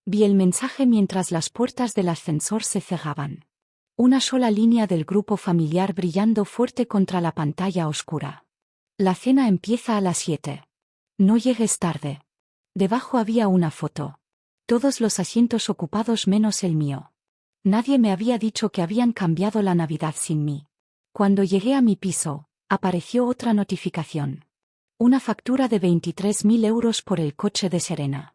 Vi el mensaje mientras las puertas del ascensor se cerraban. Una sola línea del grupo familiar brillando fuerte contra la pantalla oscura. La cena empieza a las 7. No llegues tarde. Debajo había una foto. Todos los asientos ocupados menos el mío. Nadie me había dicho que habían cambiado la Navidad sin mí. Cuando llegué a mi piso, apareció otra notificación. Una factura de 23.000 euros por el coche de Serena.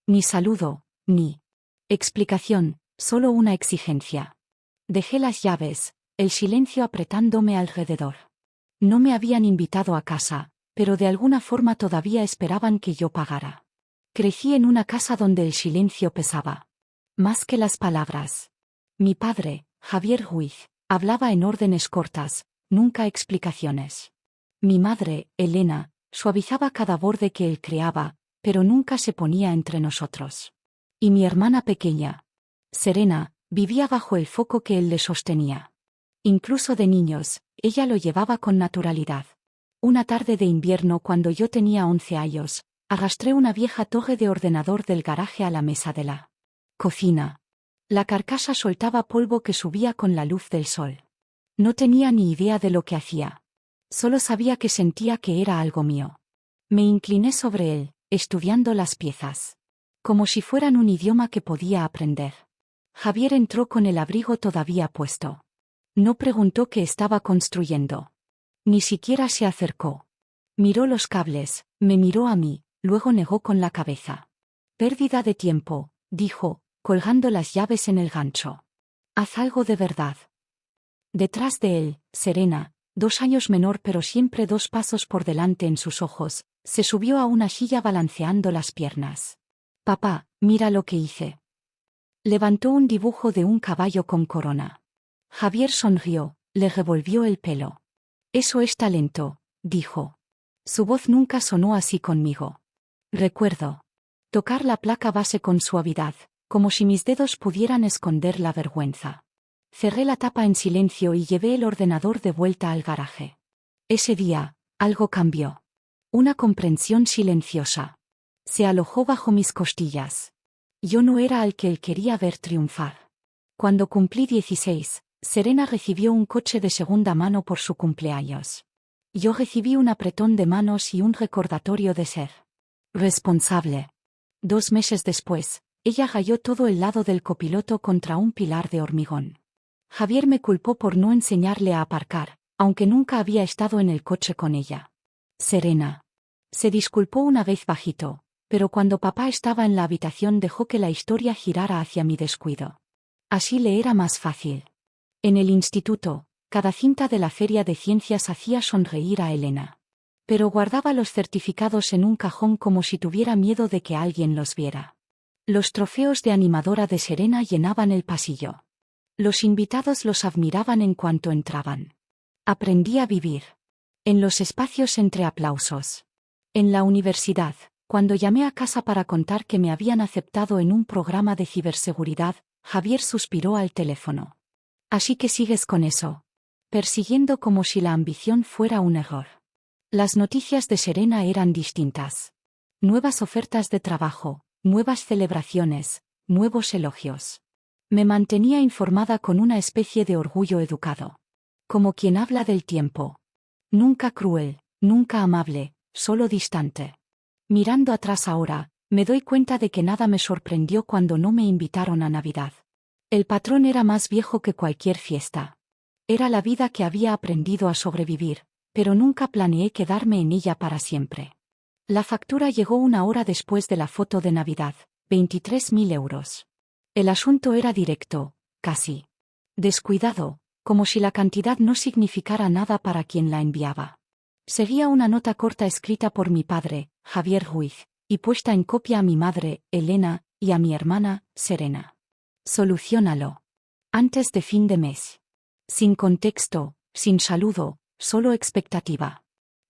Ni saludo, ni explicación, solo una exigencia. Dejé las llaves, el silencio apretándome alrededor. No me habían invitado a casa, pero de alguna forma todavía esperaban que yo pagara. Crecí en una casa donde el silencio pesaba. Más que las palabras. Mi padre, Javier Ruiz, hablaba en órdenes cortas, nunca explicaciones. Mi madre, Elena, suavizaba cada borde que él creaba, pero nunca se ponía entre nosotros. Y mi hermana pequeña, Serena, vivía bajo el foco que él le sostenía. Incluso de niños, ella lo llevaba con naturalidad. Una tarde de invierno cuando yo tenía 11 años, arrastré una vieja torre de ordenador del garaje a la mesa de la cocina. La carcasa soltaba polvo que subía con la luz del sol. No tenía ni idea de lo que hacía. Solo sabía que sentía que era algo mío. Me incliné sobre él, estudiando las piezas. Como si fueran un idioma que podía aprender. Javier entró con el abrigo todavía puesto. No preguntó qué estaba construyendo. Ni siquiera se acercó. Miró los cables, me miró a mí, luego negó con la cabeza. Pérdida de tiempo, dijo, colgando las llaves en el gancho. Haz algo de verdad. Detrás de él, Serena, 2 años menor pero siempre 2 pasos por delante en sus ojos, se subió a una silla balanceando las piernas. Papá, mira lo que hice. Levantó un dibujo de un caballo con corona. Javier sonrió, le revolvió el pelo. Eso es talento, dijo. Su voz nunca sonó así conmigo. Recuerdo tocar la placa base con suavidad, como si mis dedos pudieran esconder la vergüenza. Cerré la tapa en silencio y llevé el ordenador de vuelta al garaje. Ese día, algo cambió. Una comprensión silenciosa. Se alojó bajo mis costillas. Yo no era al que él quería ver triunfar. Cuando cumplí 16, Serena recibió un coche de segunda mano por su cumpleaños. Yo recibí un apretón de manos y un recordatorio de ser responsable. 2 meses después, ella rayó todo el lado del copiloto contra un pilar de hormigón. Javier me culpó por no enseñarle a aparcar, aunque nunca había estado en el coche con ella. Serena se disculpó una vez bajito, pero cuando papá estaba en la habitación dejó que la historia girara hacia mi descuido. Así le era más fácil. En el instituto, cada cinta de la feria de ciencias hacía sonreír a Elena. Pero guardaba los certificados en un cajón como si tuviera miedo de que alguien los viera. Los trofeos de animadora de Serena llenaban el pasillo. Los invitados los admiraban en cuanto entraban. Aprendí a vivir. En los espacios entre aplausos. En la universidad, cuando llamé a casa para contar que me habían aceptado en un programa de ciberseguridad, Javier suspiró al teléfono. Así que sigues con eso. Persiguiendo como si la ambición fuera un error. Las noticias de Serena eran distintas. Nuevas ofertas de trabajo, nuevas celebraciones, nuevos elogios. Me mantenía informada con una especie de orgullo educado. Como quien habla del tiempo. Nunca cruel, nunca amable, solo distante. Mirando atrás ahora, me doy cuenta de que nada me sorprendió cuando no me invitaron a Navidad. El patrón era más viejo que cualquier fiesta. Era la vida que había aprendido a sobrevivir, pero nunca planeé quedarme en ella para siempre. La factura llegó 1 hora después de la foto de Navidad, 23.000 euros. El asunto era directo, casi descuidado, como si la cantidad no significara nada para quien la enviaba. Seguía una nota corta escrita por mi padre, Javier Ruiz, y puesta en copia a mi madre, Elena, y a mi hermana, Serena. Soluciónalo. Antes de fin de mes. Sin contexto, sin saludo, solo expectativa.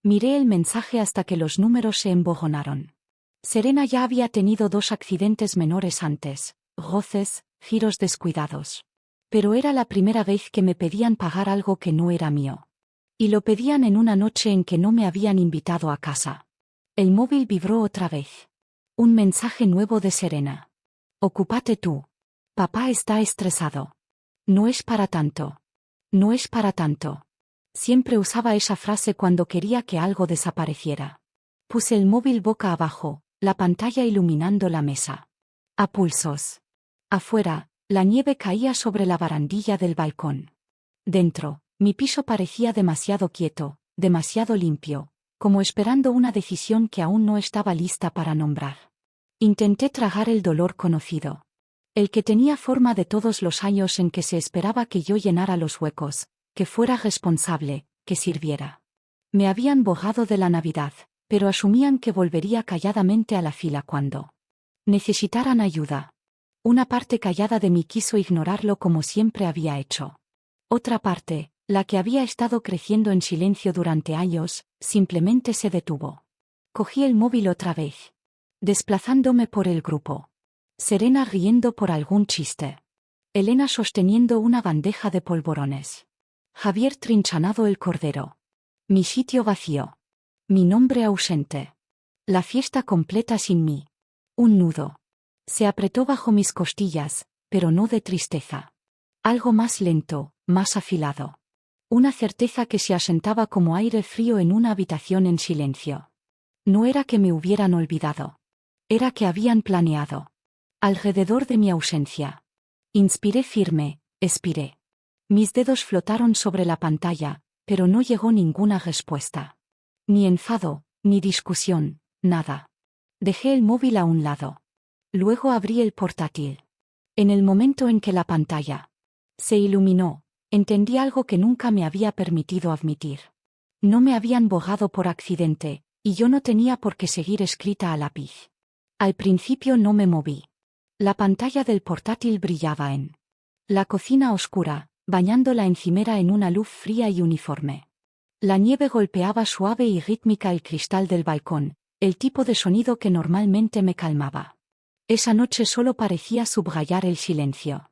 Miré el mensaje hasta que los números se embojonaron. Serena ya había tenido 2 accidentes menores antes, roces, giros descuidados. Pero era la primera vez que me pedían pagar algo que no era mío. Y lo pedían en una noche en que no me habían invitado a casa. El móvil vibró otra vez. Un mensaje nuevo de Serena. Ocúpate tú. Papá está estresado. No es para tanto. No es para tanto. Siempre usaba esa frase cuando quería que algo desapareciera. Puse el móvil boca abajo, la pantalla iluminando la mesa. A pulsos. Afuera, la nieve caía sobre la barandilla del balcón. Dentro, mi piso parecía demasiado quieto, demasiado limpio, como esperando una decisión que aún no estaba lista para nombrar. Intenté tragar el dolor conocido. El que tenía forma de todos los años en que se esperaba que yo llenara los huecos, que fuera responsable, que sirviera. Me habían bojado de la Navidad, pero asumían que volvería calladamente a la fila cuando necesitaran ayuda. Una parte callada de mí quiso ignorarlo como siempre había hecho. Otra parte, la que había estado creciendo en silencio durante años, simplemente se detuvo. Cogí el móvil otra vez, desplazándome por el grupo. Serena riendo por algún chiste. Elena sosteniendo una bandeja de polvorones. Javier trinchanado el cordero. Mi sitio vacío. Mi nombre ausente. La fiesta completa sin mí. Un nudo. Se apretó bajo mis costillas, pero no de tristeza. Algo más lento, más afilado. Una certeza que se asentaba como aire frío en una habitación en silencio. No era que me hubieran olvidado. Era que habían planeado. Alrededor de mi ausencia. Inspiré firme, expiré. Mis dedos flotaron sobre la pantalla, pero no llegó ninguna respuesta. Ni enfado, ni discusión, nada. Dejé el móvil a un lado. Luego abrí el portátil. En el momento en que la pantalla se iluminó, entendí algo que nunca me había permitido admitir. No me habían bojado por accidente, y yo no tenía por qué seguir escrita a lápiz. Al principio no me moví. La pantalla del portátil brillaba en la cocina oscura, bañando la encimera en una luz fría y uniforme. La nieve golpeaba suave y rítmica el cristal del balcón, el tipo de sonido que normalmente me calmaba. Esa noche solo parecía subrayar el silencio.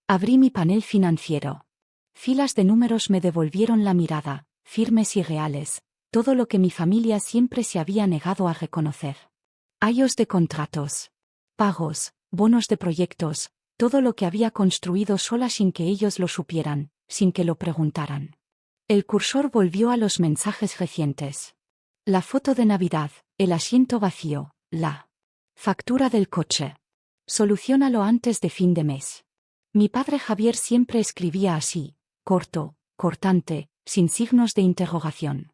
Abrí mi panel financiero. Filas de números me devolvieron la mirada, firmes y reales, todo lo que mi familia siempre se había negado a reconocer. Años de contratos, pagos, bonos de proyectos, todo lo que había construido sola sin que ellos lo supieran, sin que lo preguntaran. El cursor volvió a los mensajes recientes. La foto de Navidad, el asiento vacío, la factura del coche. Soluciónalo antes de fin de mes. Mi padre Javier siempre escribía así, corto, cortante, sin signos de interrogación.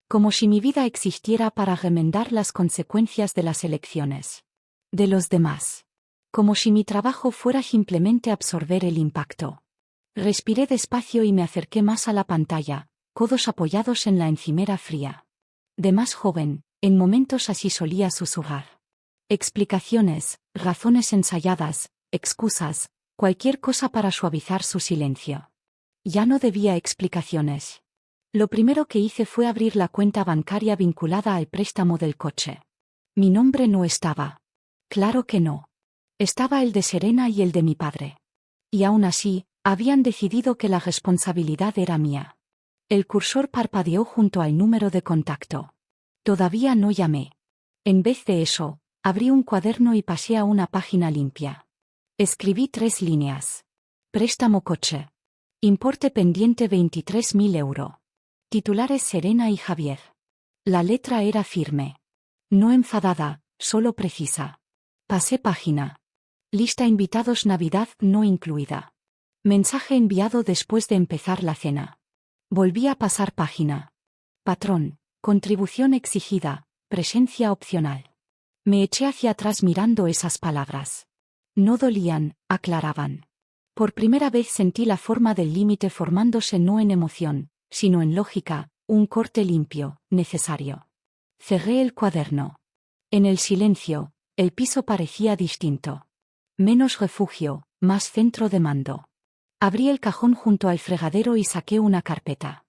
Como si mi vida existiera para remendar las consecuencias de las elecciones de los demás. Como si mi trabajo fuera simplemente absorber el impacto. Respiré despacio y me acerqué más a la pantalla, codos apoyados en la encimera fría. De más joven, en momentos así solía susurrar. Explicaciones, razones ensayadas, excusas, cualquier cosa para suavizar su silencio. Ya no debía explicaciones. Lo primero que hice fue abrir la cuenta bancaria vinculada al préstamo del coche. Mi nombre no estaba. Claro que no. Estaba el de Serena y el de mi padre. Y aún así, habían decidido que la responsabilidad era mía. El cursor parpadeó junto al número de contacto. Todavía no llamé. En vez de eso, abrí un cuaderno y pasé a una página limpia. Escribí 3 líneas. Préstamo coche. Importe pendiente 23.000 euros. Titulares Serena y Javier. La letra era firme. No enfadada, solo precisa. Pasé página. Lista invitados Navidad no incluida. Mensaje enviado después de empezar la cena. Volví a pasar página. Patrón, contribución exigida, presencia opcional. Me eché hacia atrás mirando esas palabras. No dolían, aclaraban. Por primera vez sentí la forma del límite formándose no en emoción, sino en lógica, un corte limpio, necesario. Cerré el cuaderno. En el silencio, el piso parecía distinto. Menos refugio, más centro de mando. Abrí el cajón junto al fregadero y saqué una carpeta.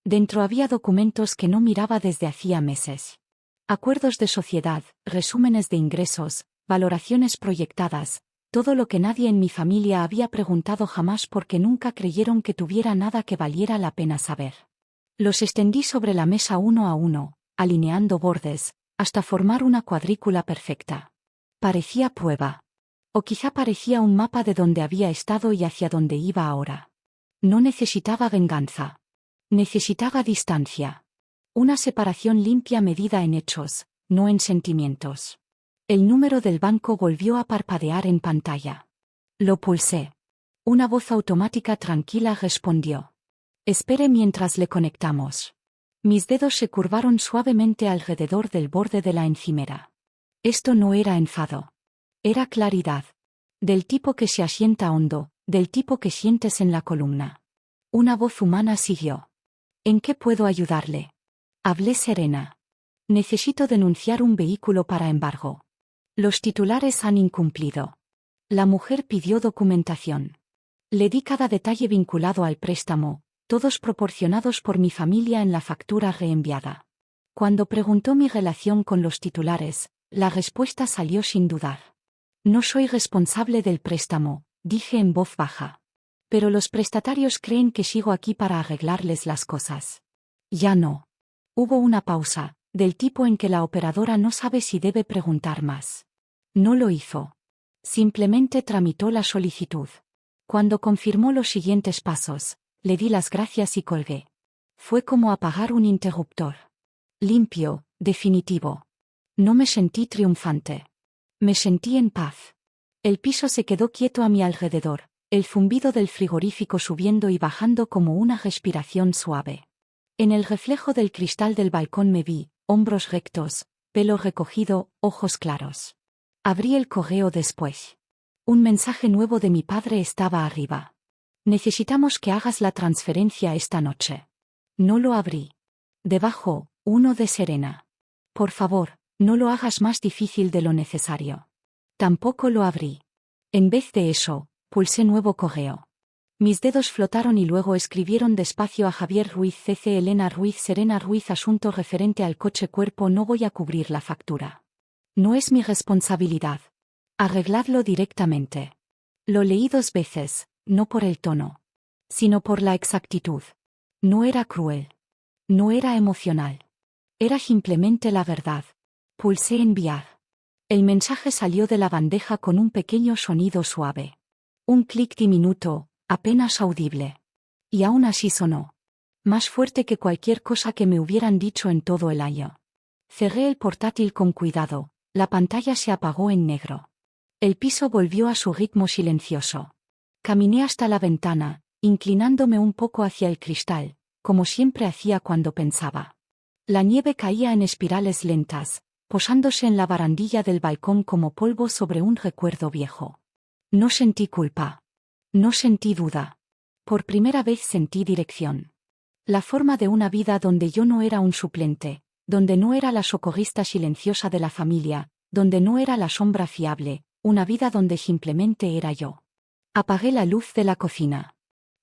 Dentro había documentos que no miraba desde hacía meses. Acuerdos de sociedad, resúmenes de ingresos, valoraciones proyectadas, todo lo que nadie en mi familia había preguntado jamás porque nunca creyeron que tuviera nada que valiera la pena saber. Los extendí sobre la mesa uno a uno, alineando bordes, hasta formar una cuadrícula perfecta. Parecía prueba. O quizá parecía un mapa de donde había estado y hacia dónde iba ahora. No necesitaba venganza. Necesitaba distancia. Una separación limpia medida en hechos, no en sentimientos. El número del banco volvió a parpadear en pantalla. Lo pulsé. Una voz automática tranquila respondió. Espere mientras le conectamos. Mis dedos se curvaron suavemente alrededor del borde de la encimera. Esto no era enfado. Era claridad. Del tipo que se asienta hondo, del tipo que sientes en la columna. Una voz humana siguió. ¿En qué puedo ayudarle? Hablé serena. Necesito denunciar un vehículo para embargo. Los titulares han incumplido. La mujer pidió documentación. Le di cada detalle vinculado al préstamo, todos proporcionados por mi familia en la factura reenviada. Cuando preguntó mi relación con los titulares, la respuesta salió sin dudar. No soy responsable del préstamo, dije en voz baja. Pero los prestatarios creen que sigo aquí para arreglarles las cosas. Ya no. Hubo una pausa, del tipo en que la operadora no sabe si debe preguntar más. No lo hizo. Simplemente tramitó la solicitud. Cuando confirmó los siguientes pasos, le di las gracias y colgué. Fue como apagar un interruptor. Limpio, definitivo. No me sentí triunfante. Me sentí en paz. El piso se quedó quieto a mi alrededor, el zumbido del frigorífico subiendo y bajando como una respiración suave. En el reflejo del cristal del balcón me vi, hombros rectos, pelo recogido, ojos claros. Abrí el correo después. Un mensaje nuevo de mi padre estaba arriba. Necesitamos que hagas la transferencia esta noche. No lo abrí. Debajo, uno de Serena. Por favor, no lo hagas más difícil de lo necesario. Tampoco lo abrí. En vez de eso, pulsé nuevo correo. Mis dedos flotaron y luego escribieron despacio a Javier Ruiz CC Elena Ruiz Serena Ruiz asunto referente al coche cuerpo no voy a cubrir la factura. No es mi responsabilidad. Arregladlo directamente. Lo leí 2 veces, no por el tono, sino por la exactitud. No era cruel. No era emocional. Era simplemente la verdad. Pulsé enviar. El mensaje salió de la bandeja con un pequeño sonido suave. Un clic diminuto, apenas audible. Y aún así sonó. Más fuerte que cualquier cosa que me hubieran dicho en todo el año. Cerré el portátil con cuidado, la pantalla se apagó en negro. El piso volvió a su ritmo silencioso. Caminé hasta la ventana, inclinándome un poco hacia el cristal, como siempre hacía cuando pensaba. La nieve caía en espirales lentas, posándose en la barandilla del balcón como polvo sobre un recuerdo viejo. No sentí culpa. No sentí duda. Por primera vez sentí dirección. La forma de una vida donde yo no era un suplente, donde no era la socorrista silenciosa de la familia, donde no era la sombra fiable, una vida donde simplemente era yo. Apagué la luz de la cocina.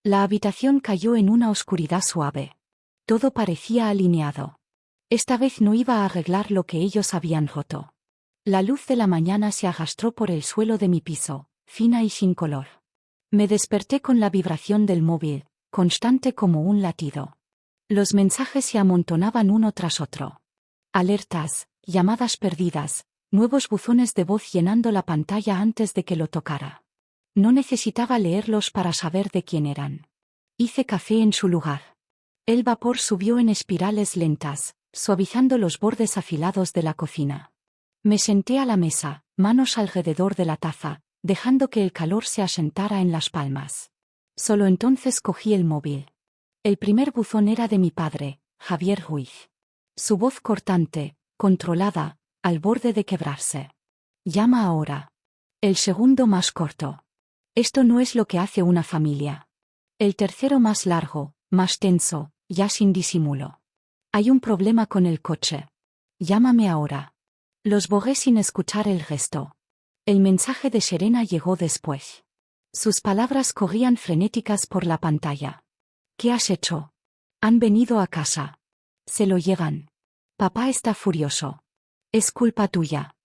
La habitación cayó en una oscuridad suave. Todo parecía alineado. Esta vez no iba a arreglar lo que ellos habían roto. La luz de la mañana se arrastró por el suelo de mi piso, fina y sin color. Me desperté con la vibración del móvil, constante como un latido. Los mensajes se amontonaban uno tras otro. Alertas, llamadas perdidas, nuevos buzones de voz llenando la pantalla antes de que lo tocara. No necesitaba leerlos para saber de quién eran. Hice café en su lugar. El vapor subió en espirales lentas, suavizando los bordes afilados de la cocina. Me senté a la mesa, manos alrededor de la taza, dejando que el calor se asentara en las palmas. Solo entonces cogí el móvil. El primer buzón era de mi padre, Javier Ruiz. Su voz cortante, controlada, al borde de quebrarse. Llama ahora. El segundo más corto. Esto no es lo que hace una familia. El tercero más largo, más tenso, ya sin disimulo. Hay un problema con el coche. Llámame ahora. Los bogué sin escuchar el resto. El mensaje de Serena llegó después. Sus palabras corrían frenéticas por la pantalla. ¿Qué has hecho? Han venido a casa. Se lo llevan. Papá está furioso. Es culpa tuya.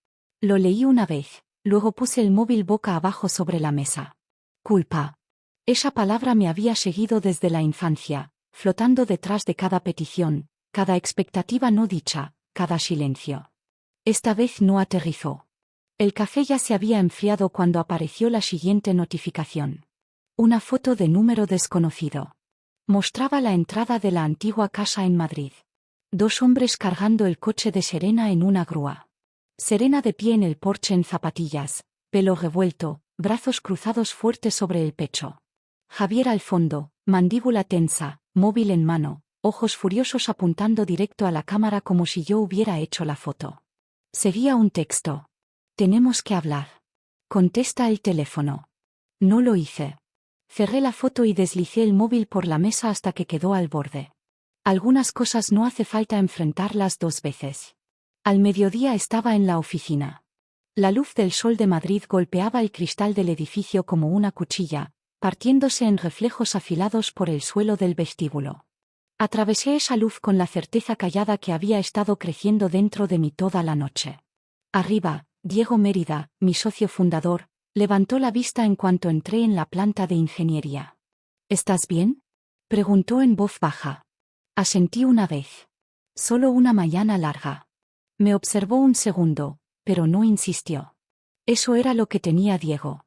Lo leí una vez, luego puse el móvil boca abajo sobre la mesa. Culpa. Esa palabra me había seguido desde la infancia, flotando detrás de cada petición, cada expectativa no dicha, cada silencio. Esta vez no aterrizó. El café ya se había enfriado cuando apareció la siguiente notificación. Una foto de número desconocido. Mostraba la entrada de la antigua casa en Madrid. 2 hombres cargando el coche de Serena en una grúa. Serena de pie en el porche en zapatillas, pelo revuelto, brazos cruzados fuertes sobre el pecho. Javier al fondo, mandíbula tensa, móvil en mano, ojos furiosos apuntando directo a la cámara como si yo hubiera hecho la foto. Seguía un texto. Tenemos que hablar. Contesta el teléfono. No lo hice. Cerré la foto y deslicé el móvil por la mesa hasta que quedó al borde. Algunas cosas no hace falta enfrentarlas 2 veces. Al mediodía estaba en la oficina. La luz del sol de Madrid golpeaba el cristal del edificio como una cuchilla, partiéndose en reflejos afilados por el suelo del vestíbulo. Atravesé esa luz con la certeza callada que había estado creciendo dentro de mí toda la noche. Arriba, Diego Mérida, mi socio fundador, levantó la vista en cuanto entré en la planta de ingeniería. ¿Estás bien?, preguntó en voz baja. Asentí una vez. Solo una mañana larga. Me observó un segundo, pero no insistió. Eso era lo que tenía Diego.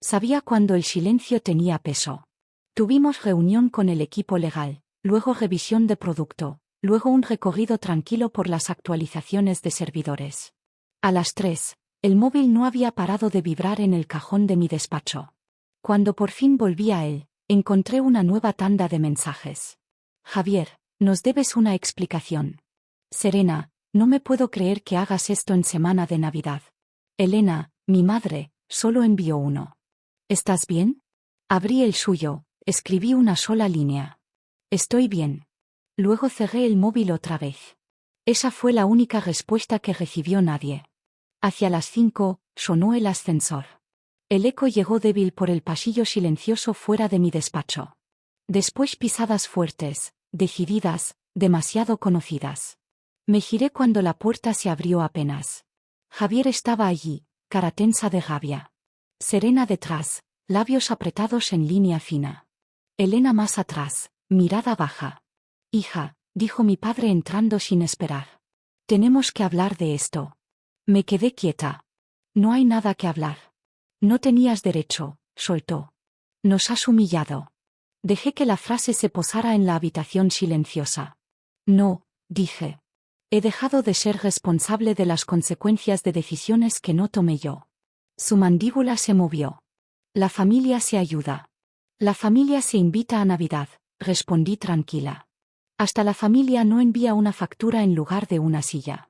Sabía cuando el silencio tenía peso. Tuvimos reunión con el equipo legal, luego revisión de producto, luego un recorrido tranquilo por las actualizaciones de servidores. A las 3, el móvil no había parado de vibrar en el cajón de mi despacho. Cuando por fin volví a él, encontré una nueva tanda de mensajes. Javier, nos debes una explicación. Serena, no me puedo creer que hagas esto en semana de Navidad. Elena, mi madre, solo envió uno. ¿Estás bien? Abrí el suyo, escribí una sola línea. Estoy bien. Luego cerré el móvil otra vez. Esa fue la única respuesta que recibió nadie. Hacia las 5, sonó el ascensor. El eco llegó débil por el pasillo silencioso fuera de mi despacho. Después pisadas fuertes, decididas, demasiado conocidas. Me giré cuando la puerta se abrió apenas. Javier estaba allí, cara tensa de rabia. Serena detrás, labios apretados en línea fina. Elena más atrás, mirada baja. Hija, dijo mi padre entrando sin esperar. Tenemos que hablar de esto. Me quedé quieta. No hay nada que hablar. No tenías derecho, soltó. Nos has humillado. Dejé que la frase se posara en la habitación silenciosa. No, dije. He dejado de ser responsable de las consecuencias de decisiones que no tomé yo. Su mandíbula se movió. La familia se ayuda. La familia se invita a Navidad, respondí tranquila. Hasta la familia no envía una factura en lugar de una silla.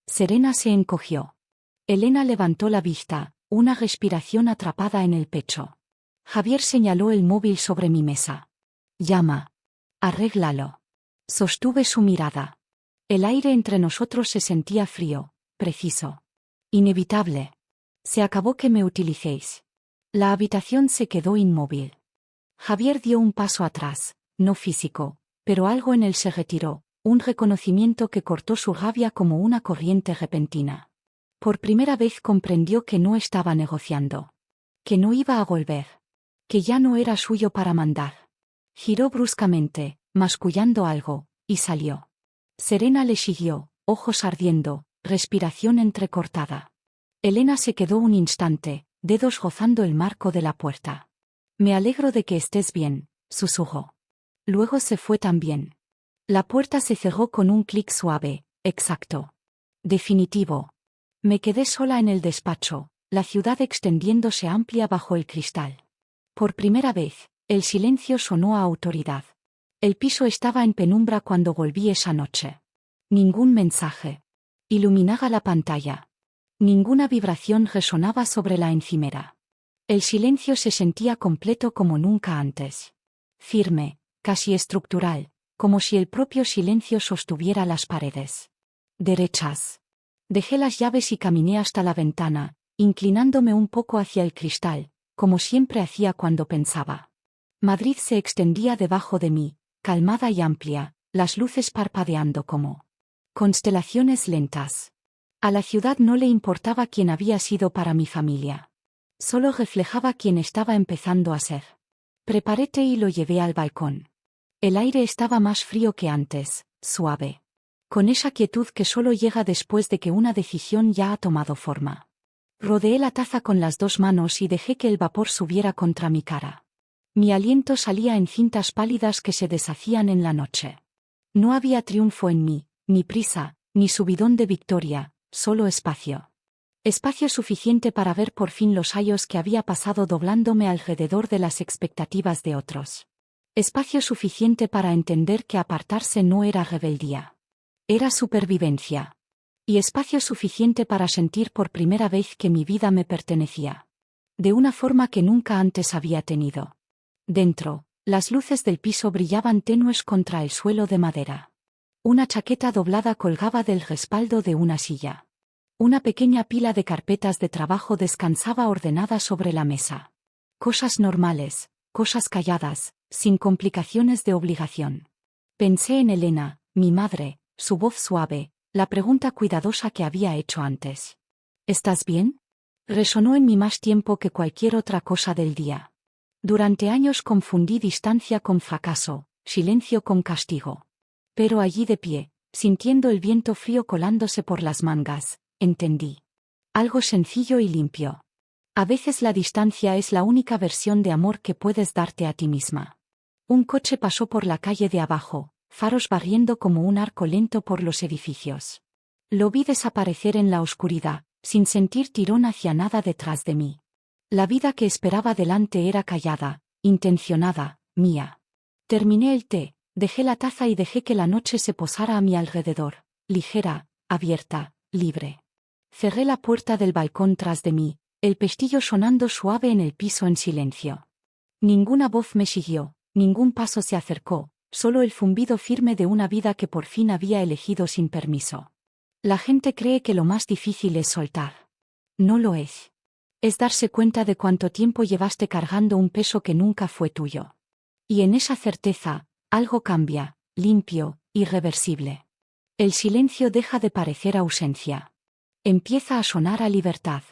Serena se encogió. Elena levantó la vista, una respiración atrapada en el pecho. Javier señaló el móvil sobre mi mesa. Llama. Arréglalo. Sostuve su mirada. El aire entre nosotros se sentía frío, preciso. Inevitable. Se acabó que me utilicéis. La habitación se quedó inmóvil. Javier dio un paso atrás, no físico, pero algo en él se retiró, un reconocimiento que cortó su rabia como una corriente repentina. Por primera vez comprendió que no estaba negociando. Que no iba a volver. Que ya no era suyo para mandar. Giró bruscamente, mascullando algo, y salió. Serena le siguió, ojos ardiendo, respiración entrecortada. Elena se quedó un instante, dedos rozando el marco de la puerta. Me alegro de que estés bien, susurró. Luego se fue también. La puerta se cerró con un clic suave, exacto. Definitivo. Me quedé sola en el despacho, la ciudad extendiéndose amplia bajo el cristal. Por primera vez, el silencio sonó a autoridad. El piso estaba en penumbra cuando volví esa noche. Ningún mensaje. Iluminaba la pantalla. Ninguna vibración resonaba sobre la encimera. El silencio se sentía completo como nunca antes. Firme, casi estructural, como si el propio silencio sostuviera las paredes. Derechas. Dejé las llaves y caminé hasta la ventana, inclinándome un poco hacia el cristal, como siempre hacía cuando pensaba. Madrid se extendía debajo de mí, calmada y amplia, las luces parpadeando como constelaciones lentas. A la ciudad no le importaba quién había sido para mi familia. Solo reflejaba quién estaba empezando a ser. Preparé té y lo llevé al balcón. El aire estaba más frío que antes, suave. Con esa quietud que solo llega después de que una decisión ya ha tomado forma. Rodeé la taza con las dos manos y dejé que el vapor subiera contra mi cara. Mi aliento salía en cintas pálidas que se deshacían en la noche. No había triunfo en mí, ni prisa, ni subidón de victoria, solo espacio. Espacio suficiente para ver por fin los años que había pasado doblándome alrededor de las expectativas de otros. Espacio suficiente para entender que apartarse no era rebeldía. Era supervivencia. Y espacio suficiente para sentir por primera vez que mi vida me pertenecía. De una forma que nunca antes había tenido. Dentro, las luces del piso brillaban tenues contra el suelo de madera. Una chaqueta doblada colgaba del respaldo de una silla. Una pequeña pila de carpetas de trabajo descansaba ordenada sobre la mesa. Cosas normales, cosas calladas, sin complicaciones de obligación. Pensé en Elena, mi madre, su voz suave, la pregunta cuidadosa que había hecho antes. ¿Estás bien? Resonó en mí más tiempo que cualquier otra cosa del día. Durante años confundí distancia con fracaso, silencio con castigo. Pero allí de pie, sintiendo el viento frío colándose por las mangas, entendí. Algo sencillo y limpio. A veces la distancia es la única versión de amor que puedes darte a ti misma. Un coche pasó por la calle de abajo, faros barriendo como un arco lento por los edificios. Lo vi desaparecer en la oscuridad, sin sentir tirón hacia nada detrás de mí. La vida que esperaba delante era callada, intencionada, mía. Terminé el té, dejé la taza y dejé que la noche se posara a mi alrededor, ligera, abierta, libre. Cerré la puerta del balcón tras de mí, el pestillo sonando suave en el piso en silencio. Ninguna voz me siguió, ningún paso se acercó, solo el zumbido firme de una vida que por fin había elegido sin permiso. La gente cree que lo más difícil es soltar. No lo es. Es darse cuenta de cuánto tiempo llevaste cargando un peso que nunca fue tuyo. Y en esa certeza, algo cambia, limpio, irreversible. El silencio deja de parecer ausencia. Empieza a sonar a libertad.